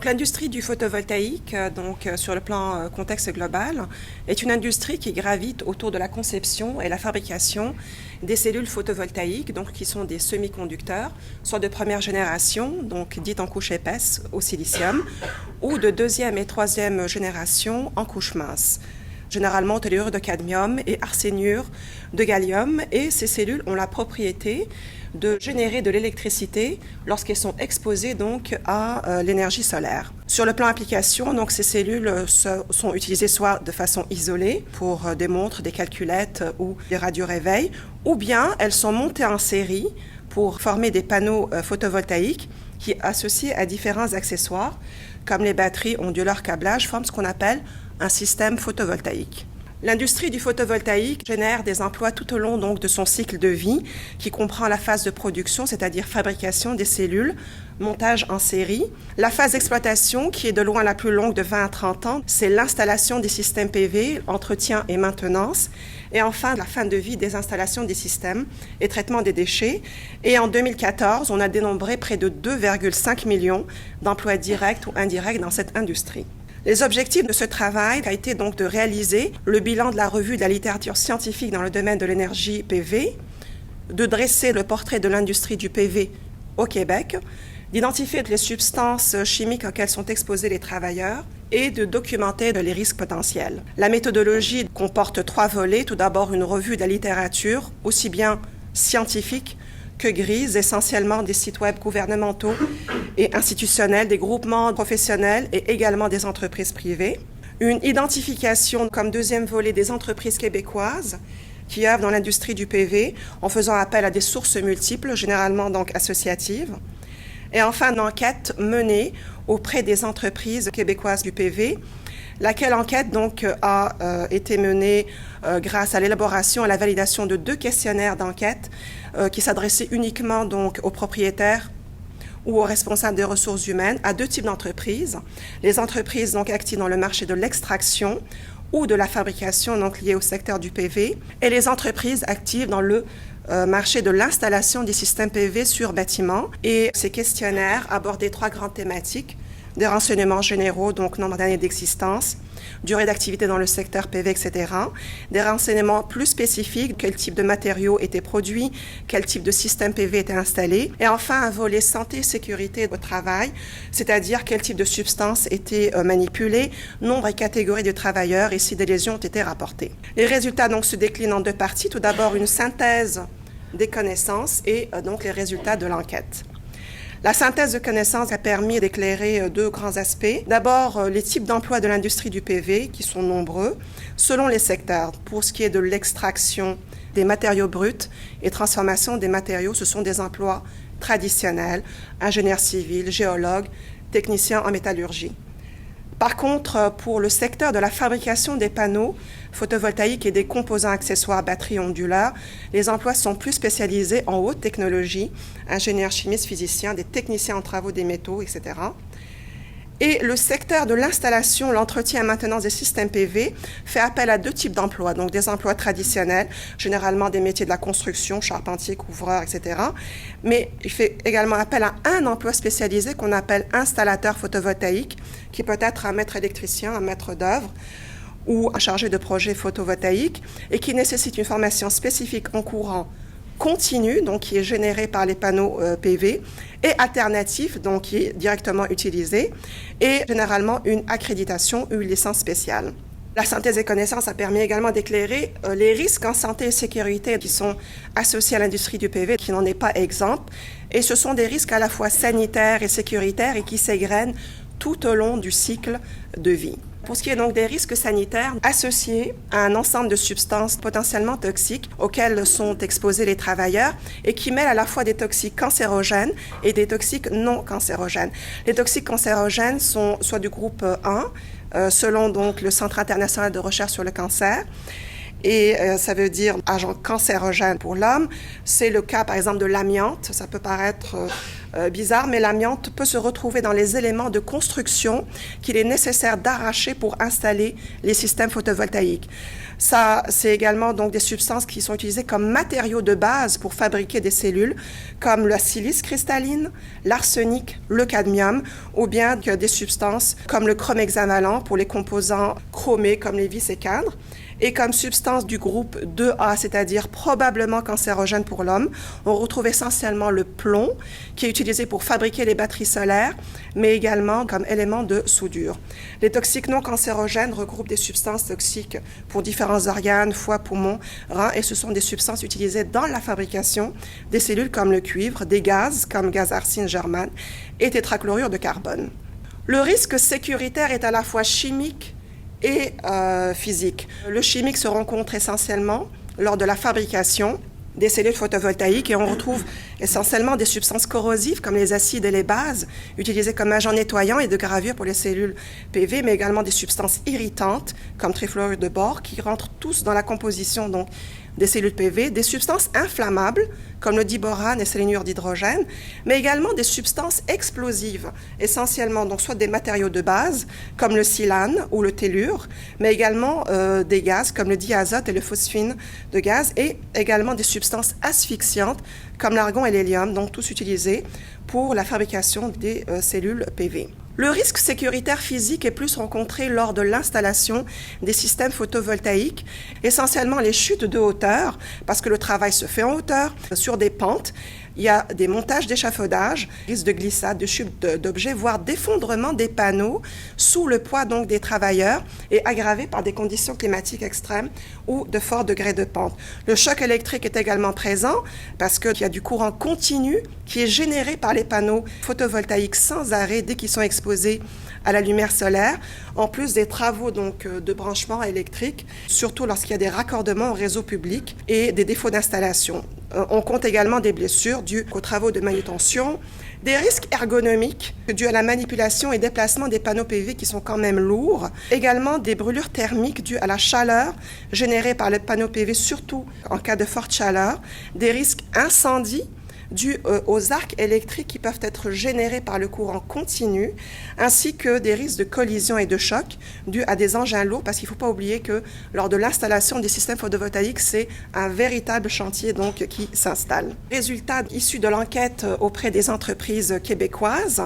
Donc l'industrie du photovoltaïque, sur le plan contexte global, est une industrie qui gravite autour de la conception et la fabrication des cellules photovoltaïques, donc qui sont des semi-conducteurs, soit de première génération, donc dites en couche épaisse au silicium, ou de deuxième et troisième génération en couche mince. Généralement tellurure de cadmium et arsénure de gallium, et ces cellules ont la propriété de générer de l'électricité lorsqu'elles sont exposées donc à l'énergie solaire. Sur le plan application, donc ces cellules sont utilisées soit de façon isolée pour des montres, des calculettes ou des radioréveils, ou bien elles sont montées en série pour former des panneaux photovoltaïques qui, associés à différents accessoires, comme les batteries onduleurs câblage, forment ce qu'on appelle un système photovoltaïque. L'industrie du photovoltaïque génère des emplois tout au long donc de son cycle de vie, qui comprend la phase de production, c'est-à-dire fabrication des cellules, montage en série. La phase d'exploitation, qui est de loin la plus longue de 20 à 30 ans, c'est l'installation des systèmes PV, entretien et maintenance. Et enfin, la fin de vie des installations des systèmes et traitement des déchets. Et en 2014, on a dénombré près de 2,5 millions d'emplois directs ou indirects dans cette industrie. Les objectifs de ce travail a été donc de réaliser le bilan de la revue de la littérature scientifique dans le domaine de l'énergie PV, de dresser le portrait de l'industrie du PV au Québec, d'identifier les substances chimiques auxquelles sont exposés les travailleurs et de documenter les risques potentiels. La méthodologie comporte 3 volets. Tout d'abord, une revue de la littérature, aussi bien scientifique que grise, essentiellement des sites web gouvernementaux et institutionnels, des groupements professionnels et également des entreprises privées. Une identification comme deuxième volet des entreprises québécoises qui œuvrent dans l'industrie du PV en faisant appel à des sources multiples, généralement donc associatives. Et enfin, une enquête menée auprès des entreprises québécoises du PV, laquelle enquête donc a été menée grâce à l'élaboration et à la validation de 2 questionnaires d'enquête qui s'adressaient uniquement donc aux propriétaires ou aux responsables des ressources humaines, à 2 types d'entreprises. Les entreprises donc actives dans le marché de l'extraction ou de la fabrication donc liées au secteur du PV, et les entreprises actives dans le marché de l'installation des systèmes PV sur bâtiments. Et ces questionnaires abordaient 3 grandes thématiques: des renseignements généraux, donc nombre d'années d'existence, durée d'activité dans le secteur PV, etc. Des renseignements plus spécifiques, quel type de matériaux étaient produits, quel type de système PV était installé. Et enfin, un volet santé et sécurité au travail, c'est-à-dire quel type de substances étaient manipulées, nombre et catégorie de travailleurs et si des lésions ont été rapportées. Les résultats donc se déclinent en 2 parties. Tout d'abord, une synthèse des connaissances et donc les résultats de l'enquête. La synthèse de connaissances a permis d'éclairer 2 grands aspects. D'abord, les types d'emplois de l'industrie du PV, qui sont nombreux, selon les secteurs. Pour ce qui est de l'extraction des matériaux bruts et transformation des matériaux, ce sont des emplois traditionnels, ingénieurs civils, géologues, techniciens en métallurgie. Par contre, pour le secteur de la fabrication des panneaux photovoltaïques et des composants accessoires batteries onduleurs, les emplois sont plus spécialisés en haute technologie, ingénieurs chimistes, physiciens, des techniciens en travaux des métaux, etc. Et le secteur de l'installation, l'entretien et maintenance des systèmes PV fait appel à 2 types d'emplois, donc des emplois traditionnels, généralement des métiers de la construction, charpentier, couvreur, etc. Mais il fait également appel à un emploi spécialisé qu'on appelle installateur photovoltaïque, qui peut être un maître électricien, un maître d'œuvre ou un chargé de projet photovoltaïque, et qui nécessite une formation spécifique en courant continu, donc qui est généré par les panneaux PV, et alternatif, donc qui est directement utilisé, et généralement une accréditation ou une licence spéciale. La synthèse des connaissances a permis également d'éclairer les risques en santé et sécurité qui sont associés à l'industrie du PV, qui n'en est pas exempt, et ce sont des risques à la fois sanitaires et sécuritaires et qui s'égrènent tout au long du cycle de vie. Pour ce qui est donc des risques sanitaires associés à un ensemble de substances potentiellement toxiques auxquelles sont exposés les travailleurs et qui mêlent à la fois des toxiques cancérogènes et des toxiques non cancérogènes. Les toxiques cancérogènes sont soit du groupe 1, selon donc le Centre international de recherche sur le cancer, et ça veut dire agent cancérogène pour l'homme. C'est le cas, par exemple, de l'amiante. Ça peut paraître bizarre, mais l'amiante peut se retrouver dans les éléments de construction qu'il est nécessaire d'arracher pour installer les systèmes photovoltaïques. Ça, c'est également donc des substances qui sont utilisées comme matériaux de base pour fabriquer des cellules, comme la silice cristalline, l'arsenic, le cadmium, ou bien des substances comme le chrome hexavalent pour les composants chromés comme les vis et cadres. Et comme substance du groupe 2A, c'est-à-dire probablement cancérogène pour l'homme, on retrouve essentiellement le plomb, qui est utilisé pour fabriquer les batteries solaires, mais également comme élément de soudure. Les toxiques non cancérogènes regroupent des substances toxiques pour différents organes, foie, poumons, reins, et ce sont des substances utilisées dans la fabrication des cellules comme le cuivre, des gaz comme gaz arsine germane et tétrachlorure de carbone. Le risque sécuritaire est à la fois chimique et physique. Le chimique se rencontre essentiellement lors de la fabrication des cellules photovoltaïques et on retrouve essentiellement des substances corrosives comme les acides et les bases utilisées comme agents nettoyants et de gravure pour les cellules PV, mais également des substances irritantes comme trifluorure de bore qui rentrent tous dans la composition donc des cellules PV, des substances inflammables comme le diborane et séléniure d'hydrogène, mais également des substances explosives, essentiellement donc soit des matériaux de base comme le silane ou le tellure, mais également des gaz comme le diazote et le phosphine de gaz, et également des substances asphyxiantes comme l'argon et l'hélium, donc tous utilisés pour la fabrication des cellules PV. Le risque sécuritaire physique est plus rencontré lors de l'installation des systèmes photovoltaïques, essentiellement les chutes de hauteur, parce que le travail se fait en hauteur, sur des pentes. Il y a des montages d'échafaudage, risque de glissade, de chute d'objets, voire d'effondrement des panneaux sous le poids donc des travailleurs et aggravé par des conditions climatiques extrêmes ou de forts degrés de pente. Le choc électrique est également présent parce qu'il y a du courant continu qui est généré par les panneaux photovoltaïques sans arrêt dès qu'ils sont exposés à la lumière solaire, en plus des travaux donc de branchement électrique, surtout lorsqu'il y a des raccordements au réseau public et des défauts d'installation. On compte également des blessures dues aux travaux de manutention, des risques ergonomiques dus à la manipulation et déplacement des panneaux PV qui sont quand même lourds, également des brûlures thermiques dues à la chaleur générée par les panneaux PV, surtout en cas de forte chaleur, des risques incendies dus aux arcs électriques qui peuvent être générés par le courant continu, ainsi que des risques de collision et de choc dus à des engins lourds, parce qu'il ne faut pas oublier que lors de l'installation des systèmes photovoltaïques, c'est un véritable chantier donc, qui s'installe. Résultats issus de l'enquête auprès des entreprises québécoises.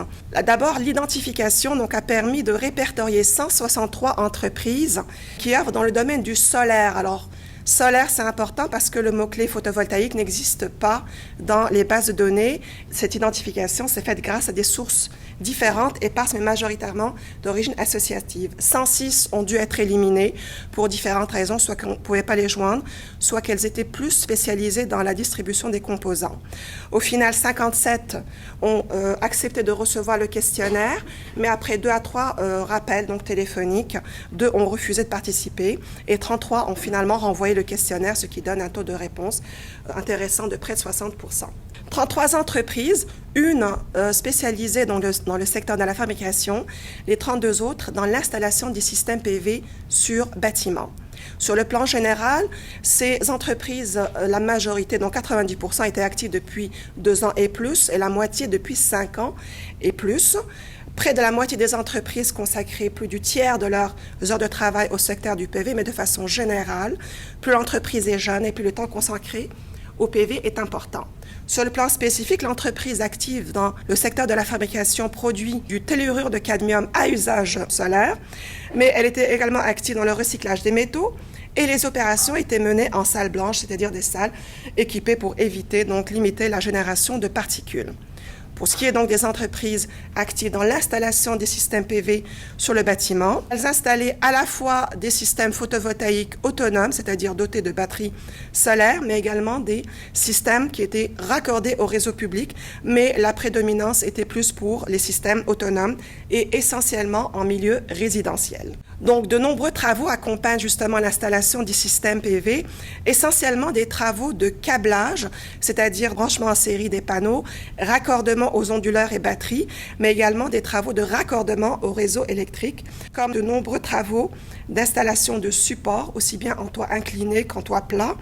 D'abord, l'identification donc, a permis de répertorier 163 entreprises qui œuvrent dans le domaine du solaire. Alors, solaire, c'est important parce que le mot-clé photovoltaïque n'existe pas dans les bases de données. Cette identification s'est faite grâce à des sources différentes, éparses, mais majoritairement d'origine associative. 106 ont dû être éliminées pour différentes raisons, soit qu'on ne pouvait pas les joindre, soit qu'elles étaient plus spécialisées dans la distribution des composants. Au final, 57 ont accepté de recevoir le questionnaire, mais après 2 à 3 rappels donc téléphoniques, 2 ont refusé de participer et 33 ont finalement renvoyé le questionnaire, ce qui donne un taux de réponse intéressant de près de 60%. 33 entreprises, une spécialisée dans le secteur de la fabrication, les 32 autres dans l'installation des systèmes PV sur bâtiments. Sur le plan général, ces entreprises, la majorité, donc 90%, étaient actives depuis 2 ans et plus, et la moitié depuis 5 ans et plus. Près de la moitié des entreprises consacraient plus du tiers de leurs heures de travail au secteur du PV, mais de façon générale, plus l'entreprise est jeune et plus le temps consacré au PV est important. Sur le plan spécifique, l'entreprise active dans le secteur de la fabrication produit du tellurure de cadmium à usage solaire, mais elle était également active dans le recyclage des métaux et les opérations étaient menées en salle blanche, c'est-à-dire des salles équipées pour éviter, donc limiter la génération de particules. Pour ce qui est donc des entreprises actives dans l'installation des systèmes PV sur le bâtiment, elles installaient à la fois des systèmes photovoltaïques autonomes, c'est-à-dire dotés de batteries solaires, mais également des systèmes qui étaient raccordés au réseau public, mais la prédominance était plus pour les systèmes autonomes et essentiellement en milieu résidentiel. Donc, de nombreux travaux accompagnent justement l'installation des systèmes PV, essentiellement des travaux de câblage, c'est-à-dire branchement en série des panneaux, raccordement aux onduleurs et batteries, mais également des travaux de raccordement au réseau électrique, comme de nombreux travaux d'installation de supports, aussi bien en toit incliné qu'en toit plat,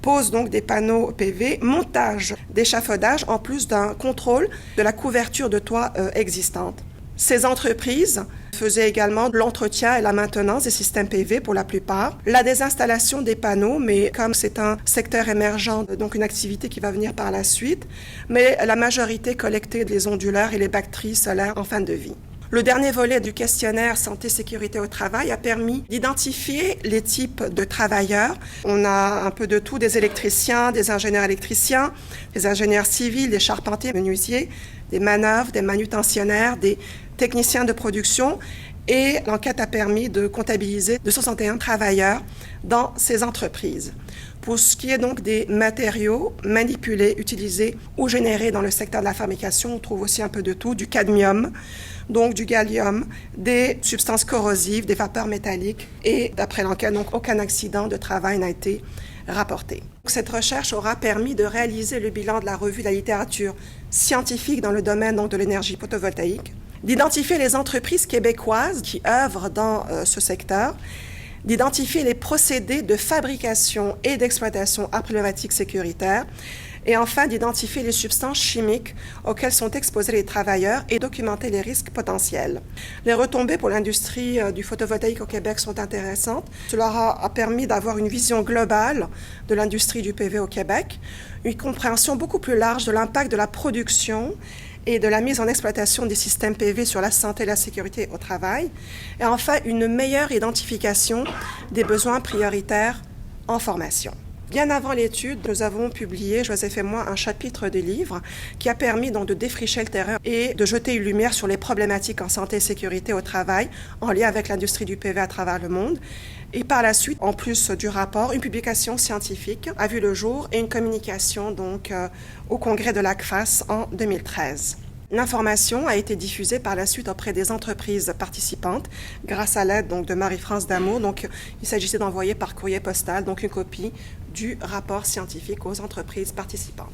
pose donc des panneaux PV, montage d'échafaudage, en plus d'un contrôle de la couverture de toit existante. Ces entreprises faisaient également de l'entretien et la maintenance des systèmes PV pour la plupart, la désinstallation des panneaux, mais comme c'est un secteur émergent, donc une activité qui va venir par la suite, mais la majorité collectait les onduleurs et les batteries solaires en fin de vie. Le dernier volet du questionnaire santé-sécurité au travail a permis d'identifier les types de travailleurs. On a un peu de tout, des électriciens, des ingénieurs électriciens, des ingénieurs civils, des charpentiers, menuisiers, des manœuvres, des manutentionnaires, des techniciens de production. Et l'enquête a permis de comptabiliser 261 travailleurs dans ces entreprises. Pour ce qui est donc des matériaux manipulés, utilisés ou générés dans le secteur de la fabrication, on trouve aussi un peu de tout, du cadmium, donc du gallium, des substances corrosives, des vapeurs métalliques et d'après l'enquête, donc aucun accident de travail n'a été rapporté. Cette recherche aura permis de réaliser le bilan de la revue de la littérature scientifique dans le domaine donc, de l'énergie photovoltaïque, d'identifier les entreprises québécoises qui œuvrent dans ce secteur, d'identifier les procédés de fabrication et d'exploitation à problématique sécuritaire, et enfin d'identifier les substances chimiques auxquelles sont exposés les travailleurs et documenter les risques potentiels. Les retombées pour l'industrie du photovoltaïque au Québec sont intéressantes. Cela a permis d'avoir une vision globale de l'industrie du PV au Québec, une compréhension beaucoup plus large de l'impact de la production et de la mise en exploitation des systèmes PV sur la santé et la sécurité au travail, et enfin une meilleure identification des besoins prioritaires en formation. Bien avant l'étude, nous avons publié, Joseph et moi, un chapitre de livre qui a permis donc de défricher le terrain et de jeter une lumière sur les problématiques en santé et sécurité au travail en lien avec l'industrie du PV à travers le monde. Et par la suite, en plus du rapport, une publication scientifique a vu le jour et une communication donc au congrès de l'ACFAS en 2013. L'information a été diffusée par la suite auprès des entreprises participantes grâce à l'aide donc, de Marie-France Damour. Donc, il s'agissait d'envoyer par courrier postal donc, une copie du rapport scientifique aux entreprises participantes.